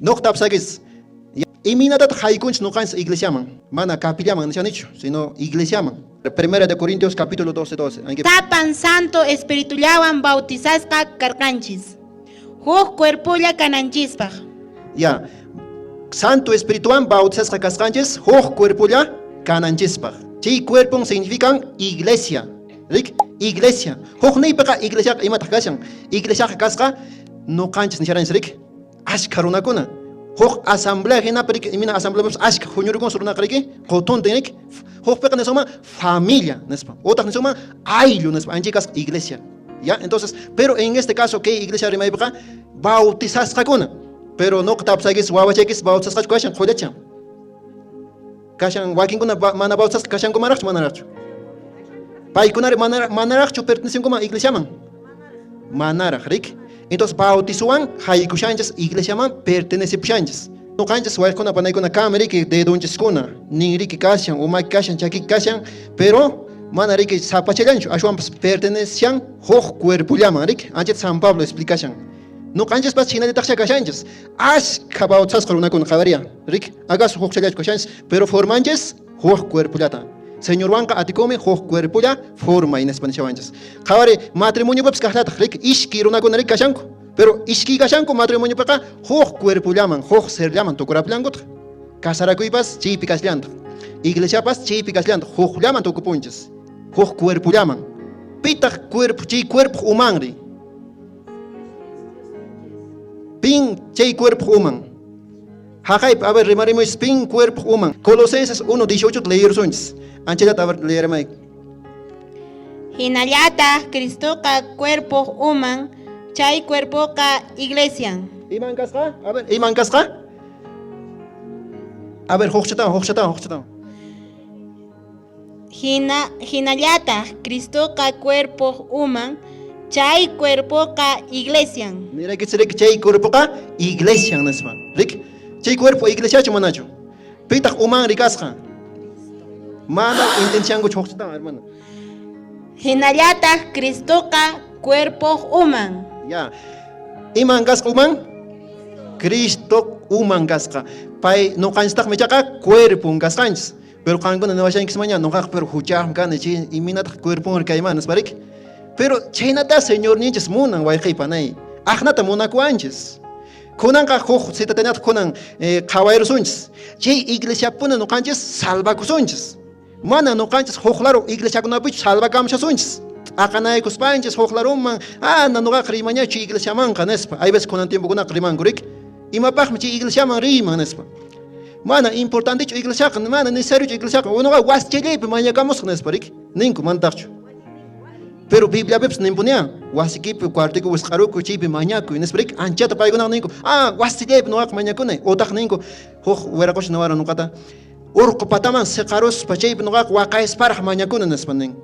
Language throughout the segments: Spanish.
Noctapsakis. Iminata haikunch no cans iglesiaman. Mana capillaman, no dicho, sino iglesiaman. Primera de Corintios capítulo 12. Tapan santo espiritullawan bautizasqa karqanchis. Huk cuerpulla kananchispaq. Ya. Santo Espirituan bautizasqa kasqanchis, huk cuerpulla kananchispaq. Chi cuerpo significan iglesia. Rik, iglesia. Huk neypaqa iglesia imata kashan. Iglesia kasqa no canchis nisharanchis rik. Ashka runakuna. Huk asamblea hina perik imina asamblea ashka huñurukun surunaqriki qotun tenik. Huk peqa nesoma familia, nespa. Otaq nesoma ayllu, nespa. Anchikas iglesia. Ya, entonces, pero en este caso que iglesia rimaypaqa bautizasqakuna. Pero no tapsagis wawachekis bautizasqa kashan qolecha. Kashan wakinkuna mana bautizasqa kashan kumaraqchu manaraqchu. Paykunari manaraqchu pertenecenkuma iglesiaman. Manaraq rik. Entonces bautizuan haykushanchis iglesiaman pertenecipushanchis. No canchas waykuna panaykuna kameriki dedunchiskuna ninriki kashan umaki kashan chaki kashan pero manariki sapachallanchu ashwanpas pertenecian huk cuerpullaman rik anchet San Pablo explicación. No canchas pas chinalitaksha kashanchis ashka bautizasqa runakuna qavaria rik agas huk challach kashanchis pero formanchis huk cuerpullata. Señor Wanka atikome huk cuerpulla forma en espanishawanchis. Qhavari matrimonio paps kahlata rik ishki runakuna rik kashanku. Pero ishki kashanku matrimonio paqa huk cuerpullaman, huk serllaman tukuraplankuta. Casarakuypas chaypi kasllanta. Iglesiapas chaypi kasllanta, hukllaman tukupunchis. Huk cuerpullaman. Pitaq cuerpo, chay cuerpo humanri. Pin chay cuerpo human. Haqay, a ver, rimarimos pin cuerpo human. Colosenses 1:18 leer sunchis. Ancheta a ver leer may. Hinallata Cristoqa cuerpo human, chay cuerpoqa iglesia. Iman kasqa? A ver, iman kasqa? A ver, hoqchatan. Hinallata Cristoqa cuerpo human, chay cuerpoqa iglesia. Mira que chay cuerpoqa iglesia nesma. Rik, chay cuerpo iglesia chumanacho. Pitaq human rikasqa. Mana intención hoqchatan, hermano. Hinallata Cristoqa cuerpo human. Ya. Iman kasqa human? Cristo human kasqa. Pay no kanstaq mechaqa cuerpo kasqanchis. Pero kankuna nawashankis mañana no qaq pero hucham kan chi iminata cuerpo kaymanas barik. Pero chaynata señor ninchis munan wayqay panay. Aqnata munakuanchis. Kunanqa huk sitatanata kunan qhawayrusunchis. Chay iglesiapuna no kanchis salvakusunchis. Mana no canchas hojlaro iglesia kunapichu salvakamshasunchis. Aqanaykus panchis hojlaruman nanuqa rimañachu iglesiamanqa nespa. Hay veces kunan tiempo kuna rimankurik. Imapaqmi chay iglesiaman riman nespa. Mana importantechu iglesiaqa mana necesariochu iglesiaqa. Unuqa waschillaypi mañakamusqa nespa rik. Ninku mantaqchu. Pero Bibliapipas nimpunia wasikipi cuartiku wisqaruku chaypi mañakuy nespa rik. Anchata paykunaqa ninku waschillaypi nuqaqa mañakunay. Utaq ninku huk wiraqush nuwara nuqata. Urqu pataman seqarus pachaypi nuqaqa waqayisparaq mañakuna nespanin.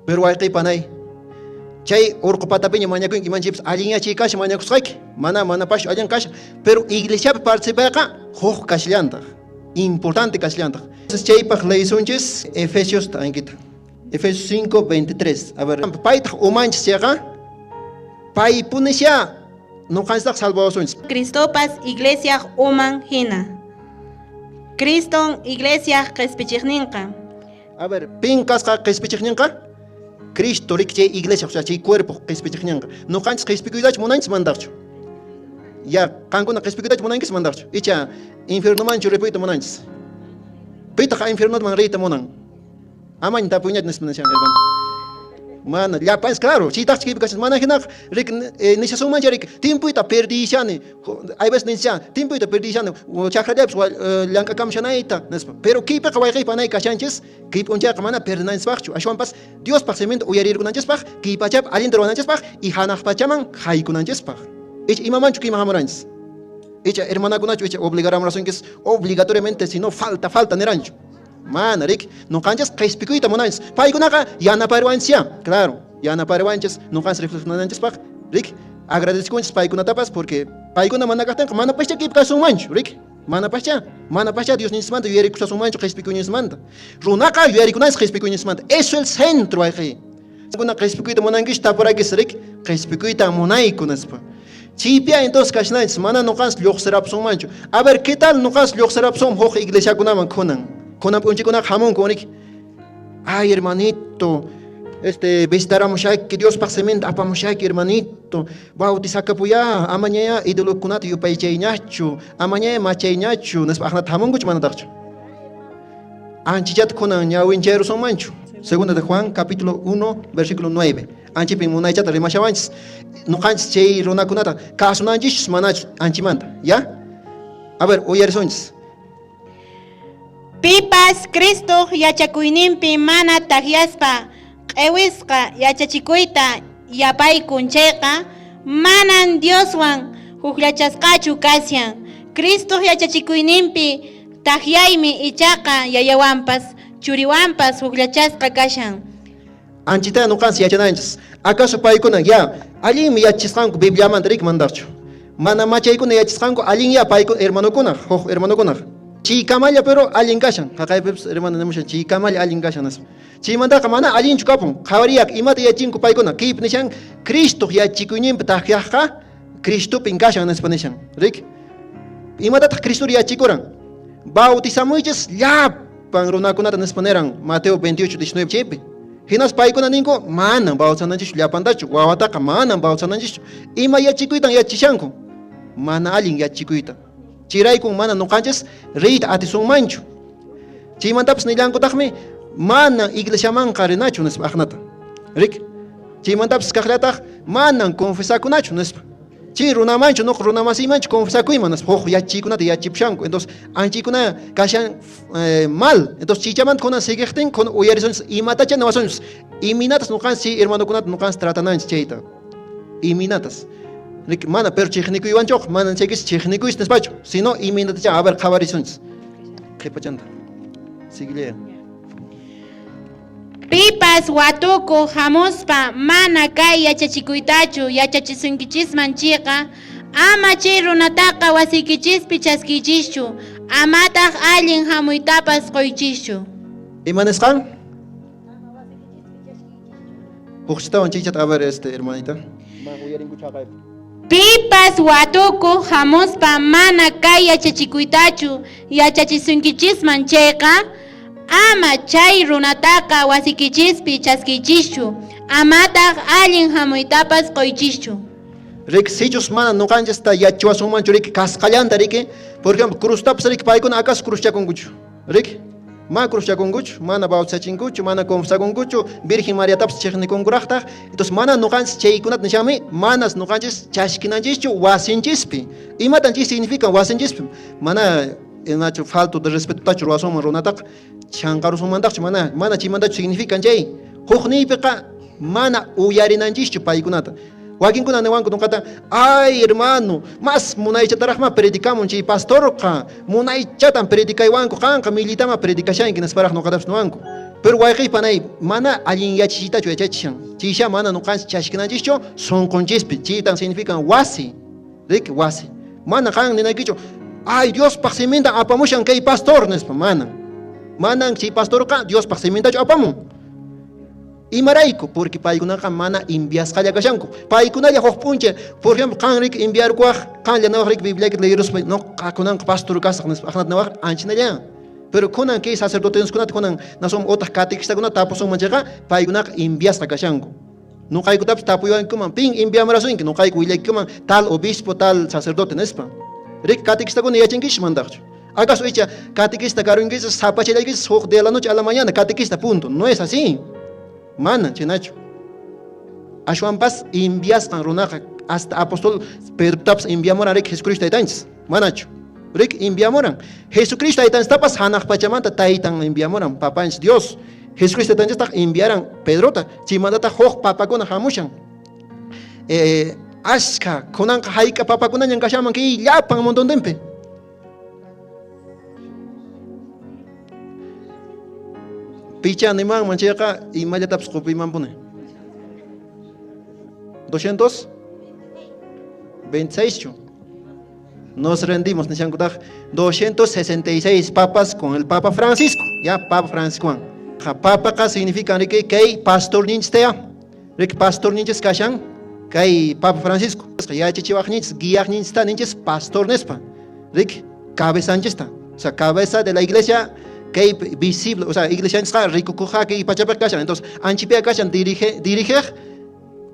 Pero wayqiy panay. Chay urqu patapiña mañakun imanchaypis allinyachiy kasha mañakusqayki. Mana pashu allan kasha. Pero iglesiapi participayqa huk kashllantaq. Importante kashllantaq. Entonces chaypaq leysunchis Efesios tankita. Efesios 5:23. A ver, paytaq umanchis yaqa. Paypunisya nuqanchistaq salvawasunchis. Cristopas iglesia human hina. Criston iglesia qespichiqninqa. A ver, pin kasqa qespichiqninqa? Cristo rik chay iglesia, o sea, chay cuerpo qespichiqninqa. No qanchis qespikuydachu munanchis mandaqchu. Ya, qankuna qespikuydachu munanchis mandaqchu. Icha infiernomanchu repuyta munanchis. Pitaqa infiernoman riyta munan. Amañ tapuñat nesmanashan hermano. Mana, llapas claro, si taq chikipi kasas mana hinaq rik nishasumancha rik tiempoita perdishani. Hay veces nisha tiempoita perdishani chakrallapis llank'akamshanayta nespa. Pero kaypiqa wayqiypa nay kashanchis kaypi unchaqa mana perdinanchispachu. Ashwanpas Dios paq semento uyarirkunanchispaq kaypachapi allinta ruwananchispaq y hanaq pachaman haykunanchispaq. Icha imamanchu kayman hamuranchis. Icha hermanakunachu icha obligaramurasunchis obligatoriamente si no falta niranchu. Mana rik no canchas qespikuyta munanchis. Paykunaqa yanapariwanchis claro, yanapariwanchis no canchas reflexionanchis paq rik agradecikunchis paykunatapas porque paykuna mana kaqtanqa mana pascha kaypi kasumanchu rik. Mana pascha Dios nismanta yuyarikushasumanchu qespikuynismanta. Runaqa yuyarikunanchis qespikuynismanta. Eso es el centro ayqi. Kuna qespikuyta munankish tapurakis rik qespikuyta munaykunaspa. Chipia entonces kashnais mana no cans lluqsirapsun manchu. A ver, ¿qué tal no cans lluqsirapsun hoj iglesia kunaman kunan? Kunan punchikuna jamón kunik. Ay, hermanito, visitaramos que Dios pasementa apamushaki hermanito. Bautizacapuya, amaña ídolo kunat yupaychayñachu, amaña machayñachu, nes ajna tamunguch manadachu. Anchichat kunan ñawinchero son manchu. Segunda de Juan, capítulo 1, versículo 9. Anchipin munaychata rimashawanchis. No canches chay rona kunata. Kasunanchis manach anchimanta. ¿Ya? A ver, oyersonchis. Pipas Cristo yachakuyninpi mana tagyaspa q'iwisqa yachachikuyta yapay kunchayqa manan Dioswan hukllachasqachu kasyan. Cristo yachachikuyninpi tagyaymi ichaqa yayawanpas churiwanpas hukllachasqa kashan. Anchita no canses yachananchis. ¿Acaso paykuna ya allin yachisqanku Bibliamanta rik mandarchu? Mana machaykuna yachisqanku allin ya paykuna hermanokuna, hoj hermanokuna. Chikamalla pero allin kashan. Haqaypipas hermano nemushan chikamalla allin kashan nas. Chimantaqa mana allin chukapun. Qhawariyak imata yachinku paykuna kip nishan Cristo yachikuyninpi tagyaqqa Cristopin kashan naspa nishan. Rik. Imatataq Cristo yachikuran. Bautizamuychis llapan runakunata nispaneran Mateo 28:19 chaypi. Hinas paykuna ninku manan bautizananchis llapantachu. Wawataqa manan bautizananchis. Ima yachikuytan yachishanku. Mana allin yachikuyta. Chiraykun mana nuqanchis riyta atisunmanchu. Chaymantapas nillankutaqmi mana iglesiamanqa rinachu nispa aqnata. Rik. Chaymantapas kaqllataq manan confesakunachu nispa. Chay runamanchu nuq runamasiymanchu confesakuyman nispa huk yachiykunata yachipshanku. Entonces anchiykuna kashan mal. Entonces chaychamanta kunan sigiqtin kunan uyarisonchis imatacha nawasonchis. Iminatas nuqanchis chay hermanokunata nuqanchis tratananchis chayta. Iminatas. Mana pero chiqnikuywanchoq mana chaykis chiqnikuyis nispachu. Sino iminatacha a ver qhawarisonchis. Qhipachanta. Sigille. Pipas watuku hamuspa mana kay yachachikuytachu yachachisunkichisman chiqa ama chay runataqa wasiykichispi chaskichischu amataq allin hamuytapas qoychischu. ¿Imanisqan? Puqchitawan chaychata a ver hermanita. Pipas watuku hamuspa mana kay yachachikuytachu yachachisunkichisman chayqa ama chay runataqa wasiykichispi chaskichischu amataq allin hamuytapas qoychischu. Rik sichus mana nuqanchis ta yachiwasunmanchu rik kasqallanta rik. Por ejemplo, crustapas rik paykuna akas cruzchakunkuchu. Rik. Ma cruzchakunkuchu, mana bautizachinku, mana confesakunkuchu, Virgen Mariatapas chiqnikunkuraqtaq. Entonces mana nuqanchis chaykunata nishami manas nuqanchis chashkinanchischu wasinchispi. Imatanchis significa wasinchispi. Mana nacho falto de respeto tachu ruwasunman runataqa chanqarusunmantaqchu mana chaymantachu significan chay. Huqniypiqa mana uyarinanchischu paykunata. Wakinkuna niwanku nuqata ay hermano mas munaychataraqma predikamun chay pastorqa munaychatan predikaywanku qanqa militama predikashanki nisparaq nuqatapas niwanku. Pero wayqiypa nay mana allin yachishitachu yachachishan. Chaysha mana nuqanchis chashkinanchischu sunqunchispi. Chaytan significan wasi. Rik wasi. Mana qan ninaykichu ay Diospaq simintan apamushan kay pastor nispa mana. Manan chay pastorqa Diospaq simintachu apamun. Imarayku, porque paykunaqa mana enviasqalla kashanku. Paykunalla huk puncha, por ejemplo, qan rik enviarkuaq, qanlla nawaq rik Biblia leeruspa, no qaqkunanqa pastor kasaq nispa aqnata nawaq anchinalla. Pero kunan kay sacerdotekunata kunan nasom otaq catequistakunata tapusunmanchaqa paykunaqa enviasqa kashanku. Nuqaykutapas tapuywankuman pin enviamarasunki, nuqayku willaykuman tal obispo, tal sacerdote nispa. Rik catequistakuna yachankish mandaqchu. ¿Acaso echa catequista karunkichis sapachaykichis huk de la noche a la mañana catequista punto? No es así. Mana chinachu. Ashwanpas enviasqan runaqa hasta apóstol Pedrotapas enviamoran rik Jesucristo taytanchis. Manachu. Rik enviamoran. Jesucristo taytanchis hanaq pachamanta taytan enviamoran papanchis Dios. Jesucristo taytanchis enviaran Pedrota. Chimandata huk papakuna hamushan. Ashka kunanqa hayqa papakunañan kashaman ki llapan montontempi. Picha animan manchayqa imallatapas qupiman pune. 226. Nos rendimos nishankutaq 266 papas con el Papa Francisco. Ya Papa Francisco. Papaqa significa que pastor ninchis tea. Rik pastor ninchis kashan kay Papa Francisco yachachiwaqninchis guiaqninchista ninchis pastor nespa rik cabezanchista o sea cabeza de la iglesia kay visible o sea iglesia nisqa rikukuqa kay pachapi kashan entonces anchipia kashan dirige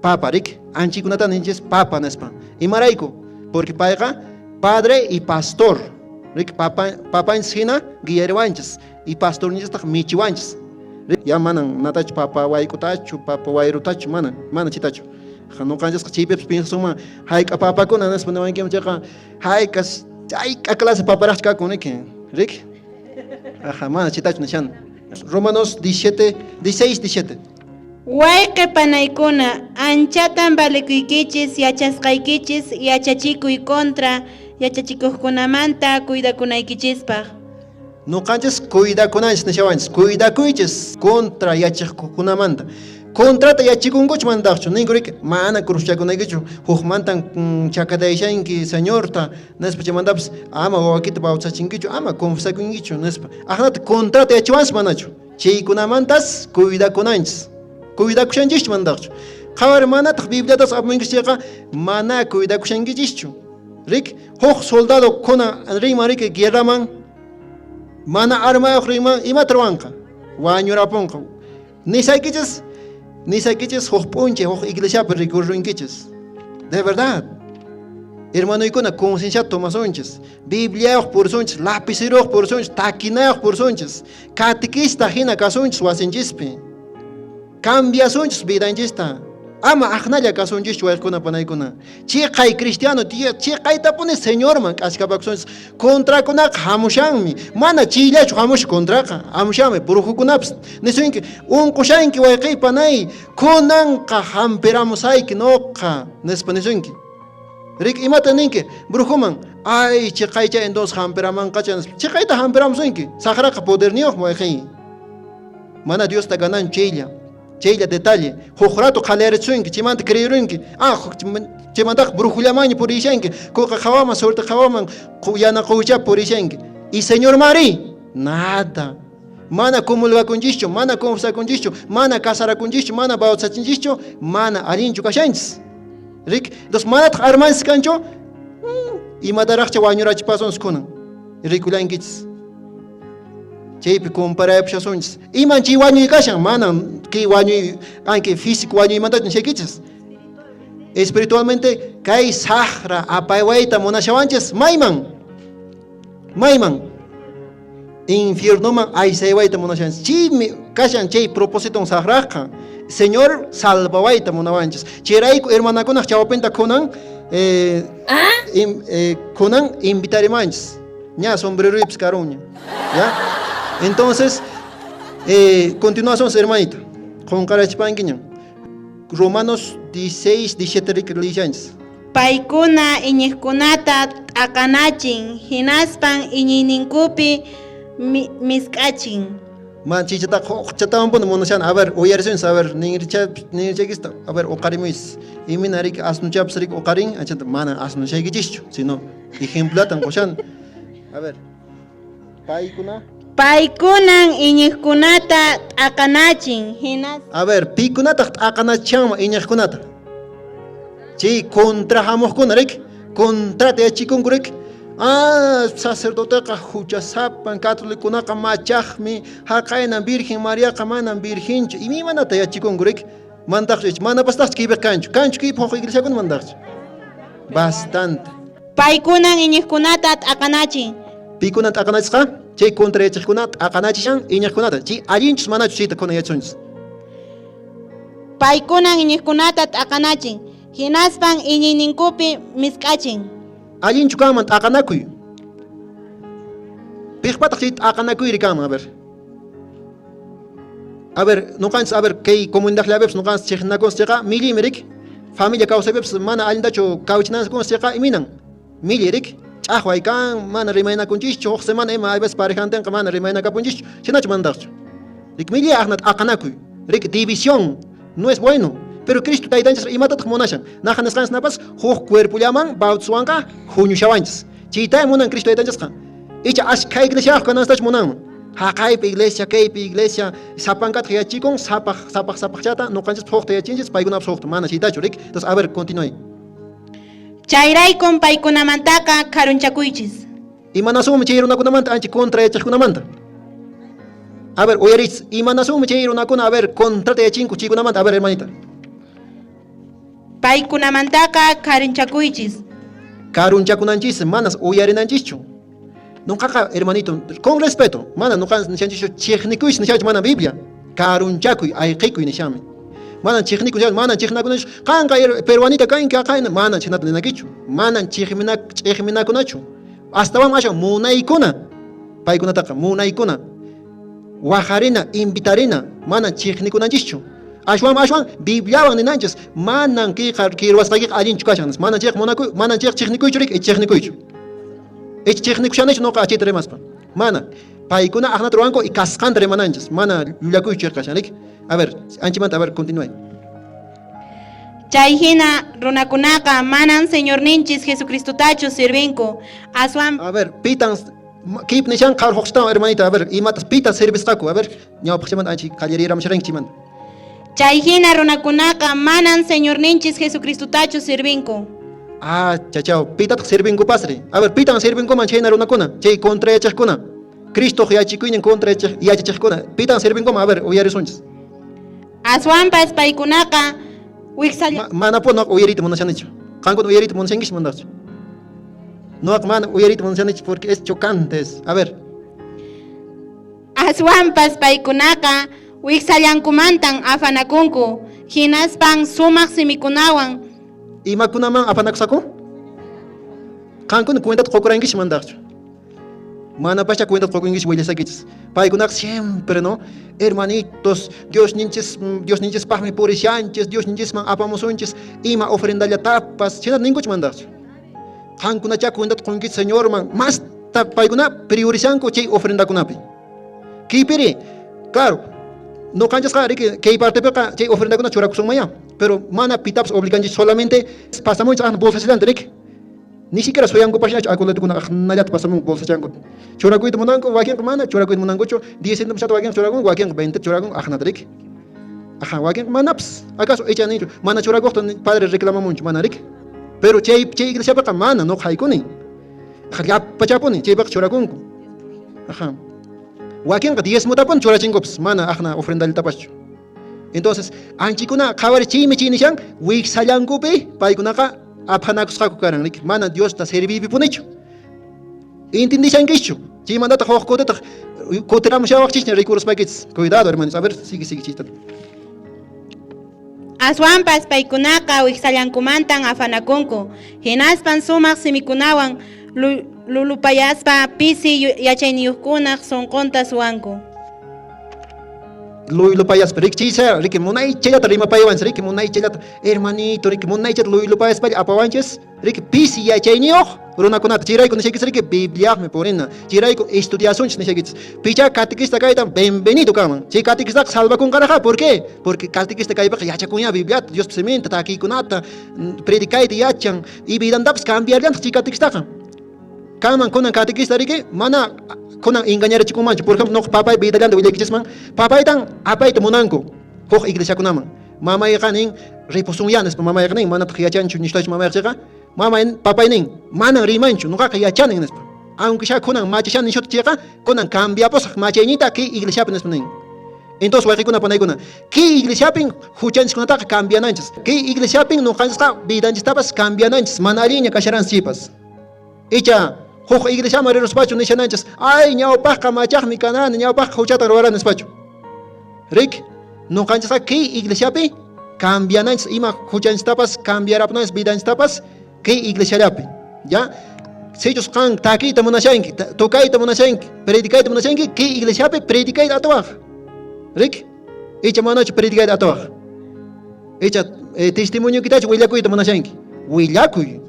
papa rik anchikunata ninchis papa nespa imarayku porque payqa padre y pastor rik papa insina guiarwanchis y pastor ninchis michiwanchis ya manan natach papa waykutachu papa wayrutachu mana chitachu no canchas chipes pienso ma hay papa con anas no hay que checa hay clase paparachka con que rick ajá mana chitach nishan Romanos 16:17 Wayqi panaykuna anchatan valekuykichis yachasqaykichis yachachikuy contra yachachikuqkunamanta cuidakunaykichispaq no canchas cuidakunanchis nishawanchis cuidakuychis contra yachachikuqkunamanta contrata yachikunkuchu mandaqchu ninkurik mana kuruschakunaykichu hukmantan chakadayashanki señorta nespa chamantapas ama wawakita bawsachinkichu ama confesakunkichu nespa ajnata contrata yachiwanchis manachu chaykunamantas cuidakunanchis cuidakushanchis mandaqchu qawari manataq bibliatas apamunkichayqa mana cuidakushankichischu rik huk soldado kuna rima rik guerraman mana armayuq rima imata ruwanqa wañurapunqa nisaykichis huk p'unche huk iglesiapi rikurrinkichis de verdad hermanoykuna conciencia tomasunchis bibliayuq purisunchis lapiceruq purisunchis takinayuq purisunchis catequista hina kasunchis wasinchispi cambiasunchis vidanchista ama aqnalla kasunchis wayqkuna panaykuna chiqay cristiano chiqaytapuni señorman k'askapakusunchis contrakunaqa hamushanmi mana chillachu hamush contraqa hamushami brujukunapas nisunki unqushanki wayqiy panay kunanqa hampiramusayki noqa nispa nisunki rik imata ninki brujuman ay chiqaycha entonces hampiramanqacha chiqayta hampiramusunki saqraqa poderniyuq wayqiy mana Diosta ganan chaylla detalle huk rato qalaritsunki chimanta creerunki chimanta brujullamani purishanki kuqa qawaman suerte qawaman yana quwcha purishanki y señor Mari nada mana comulgakunchischu mana confesakunchischu mana casarakunchischu mana bautzachinchchu mana allinchu kashanchis rik entonces manataq armanchis kanchu imataraqcha wañurachipasunchis kunan rikulankichis chaypi comparayapshasunchis iman chay wañuy kashan manan kay wañuy anki físico wañuymantachu nishaykichis espiritualmente kay saqra apaywayta munashawanchis mayman infiernoman aysaywayta munashawanchis chaymi kashan chay propósito saqraqa señor salvawayta munawanchis chayrayku hermanakunaq chawapinta kunan kunan invitarimanchis ña sombreruypis karunña ya entonces continuación hermanita con karachipankiña Romanos 16:17 riklillanchis paykuna iñiqkunata t'aqanachin hinaspan iñiyninkupi misk'achin man chatawanpuna munashan a ver uyarisunchis a ver ninrichaykista a ver uqarimuys imina rik asnuchapas rik uqarin achanta mana asnushaykichischu sino ejemplatan qushan a ver paykunan iñiqkunata t'aqanachin hinas a ver pikunata t'aqanachanma iñiqkunata chay contra hamuqkuna rik contrata yachikunku rik sacerdoteqa huchasapan catolicunaqa machaqmi haqaynan virgen mariaqa manan virgenchu imimanata yachikunku rik mantaqchu manapastaqchu kaypiq kanchu kaypi huk iglesiakuna mantaqchu bastante paykunan iñiqkunata t'aqanachin pikunata t'aqanachisqa chay contra yachiqkunata t'aqanachishan iñiqkunata chay allinchus manachu chayta kuna yachunchis paykunan iñiqkunata t'aqanachin hinaspan iñiyninkupi misk'achin allinchu kanman t'aqanakuy piqpataq chay t'aqanakuyri kanman a ver nuqanchis a ver kay comunidadllapipas nuqanchis chiqninakunchis chayqa millimi rik familia kawsaypipas mana allintachu kawchinanakunchis chayqa iminan milli rik ch'aqway kan mana rimaynakunchischu huk semana ima a veces parejantinqa mana rimaynakunchischu chinachu mandaqchu rik milli aqna t'aqanakuy rik división no es bueno pero Cristo taytanchis imatataq munashan naqa nisqansnapas huk cuerpullaman bautizwanqa huñushawanchis chaytay munan Cristo taytanchisqa icha ashkha iglesiaqa kananstachu munanman Haqaypi iglesia, kaypi iglesia, sapankat yachikun, sapaq chata, no canchis pokta yachinchis, paiguna pokta, mana chitachu, rik. Entonces, a ver, continúe. Chayraykum paykunamantaka karunchakuychis. Y manasum chayrunakunamanta, anchi contra yachaqkunamanta. A ver, oyaris, y manasum chayrunakuna, a ver, contra yachinku chikunamanta, a ver, hermanita. Paykunamantaka karunchakuychis. Karunchakunanchis, manas oyarinanchichu. Nunca, hermanito, con respeto, mana, nunca nishanchichu chichnikuish nishanchi mana Biblia. Karunchakuy, ayqikuy nishami. Mana chichnikuy, mana chichnakunish, kanka peruanita kanka kaina, mana chinata ninakichu. Mana chichminakunachu. Hasta vamos a munaykuna. Paykunataqa munaykuna. Wajarina, invitarina, mana chichnikunanchichu. Ashwan Bibliawan ninanchis, manan kirwasqayki allinchu kashanas. Mana chich munakuy, mana chichnikuchu rik, chichnikuchu. Chichnikushanichu noqa achita rimaspa. Mana. Paykuna aqnata ruwanku y kasqanta rimananchis. Mana llullakuychu kashanik. A ver, anchimanta, a ver, continúe. Chayhina runakunaqa manan Señorninchis Jesucristotachu sirvinku. Aswan A ver, pitan kip nishan qhar hoqstan hermanita, a ver, imatas pitan servisqaku, a ver, ñawpaqchimanta anchi qallariramusharinchimanta. Chayhina runakunaqa manan Señorninchis Jesucristotachu sirvinku. Ah, chachao, pitataq sirvinku pasri. A ver, pitan sirvinkuman chayna runakuna, chay contra yachaqkuna. Cristo yachikuynin contra yachachaqkuna. Pitan sirvinkuman, a ver, uyarisunchis. Aswanpas paykunaqa wiksalla. Mana po noqa uyarita munashanichu. Qankuna uyarita munashankish mandarchu. Noqa mana uyarita munashanichu porque es chocantes. A ver. Aswanpas paykunaqa wiksallankumantan afanakunku. Hinaspan sumaq simikunawan. Imakunaman afanakusaku? Qankuna cuentata qokurankish mandarchu. Mana pasha cuenta qokurankish willasakichis. Paykunaqa siempre, ¿no? Hermanitos, Dios ninchis pahmi purishanchis, Dios ninchisman apamusunchis, ima ofrendalla tapas, chinata ninkuch mandarchu. Qankunacha cuentata qonkichis Señor man, más paykuna priorizanku chay ofrendakunapi. Kipiri, claro, no canchas que partepeqa chay ofrendakuna churakusunmaya, pero mana pitaps obliganchis solamente pasamos a bolsachilanta rik. Ni siquiera soy ango pasha aculetukuna nallat pasamos bolsachango. Churakuit munanko wakin mana churakuit munangocho 10 centavos chato wakin churagun wakin 20 churagun ajnatrik. Ajá, wakin manaps. ¿Acaso echa nicho? Mana churagoto padre reclama mucho manarik. Pero chay iglesia paqa mana no haykuni. Ya pachapuni chay paqa churagunku. Ajá. Wakin 10 mutapon churachingops mana ajna ofrendal tapacho. Entonces, anchikuna qawari chimi chinishan wiksallankupi paykunaqa apanakusqaku karanrik. Mana Dios ta servibi punichu. Intindishankichu. Chimandata hoqkutata kutiramushawaqchishni rikuruspakis. Cuidado, hermanos. A ver, sigue chistata. Aswanpas paykunaqa wiksallankumantan afanakunku. Hinaspan sumaq simikunawan lulupayaspa pisi yachayniyuqkunaq sunqunta suwanku. Luilu payas rik chisa rik munay chayata rima payawan rik munay chayata hermanito rik munay chat luilu payas pay apawanches rik pisi yachayniyuq runakunata chirayku nishakis rik Biblia me porina chirayku estudiasunch nishakis picha catequista kayta bienvenido kaman chay catequista salvakun karaja ¿por qué? Porque catequista kaypa yachakunya Biblia Dios sementa takikunata predicayta yachan y vidandaps cambiaryan chay catequista kaman kunan catequista rik mana kunan engañar chikumancho por ejemplo no papay bidallante willaykichasman papaytan apayta munanku huk iglesia kunaman mamay qanin ripusunyanes mamay qanin mana yachanchu nishtach mamay qaqa mamay papaynin mana rimanchu nuqaqa yachanin nispa aunque ya kunan machashan nishut chiqa kunan cambiapos machaynita ki iglesia penes nin entonces waqikuna panaykuna ki iglesia pin huchanchis kunataqa cambiananchis ki iglesia pin nuqanchisqa vidanchistapas cambiananchis mana aliña kasharan sipas icha huk iglesia mariruspachu nishananchas ay ñawpaqqa machaqmi kanani ñawpaqqa huchata ruwaranispachu rik nuqanchasqa kay iglesiapi cambiananchis ima huchanchistapas cambiarapunanchis vidanchistapas kay iglesiallapi ya sellos qan takiyta munashanki tukayta munashanki predicayta munashanki kay iglesiapi predicayta atawaq rik icha manachu predicayta atawaq icha testimonio kitachu willakuyta munashanki willakuy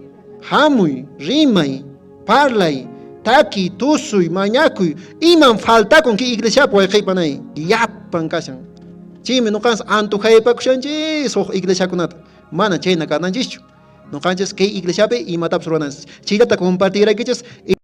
hamuy rimay parlay, taki, tusuy, mañakuy, iman faltakun ki iglesia po qhipanay, yapan kashan. Chimi nuqans antojaypakushanchis huk iglesia kunata. Mana chayna kananchischu. Nuqanchis kay iglesiapi imatapas ruwananchis. Chillata compartiraykichis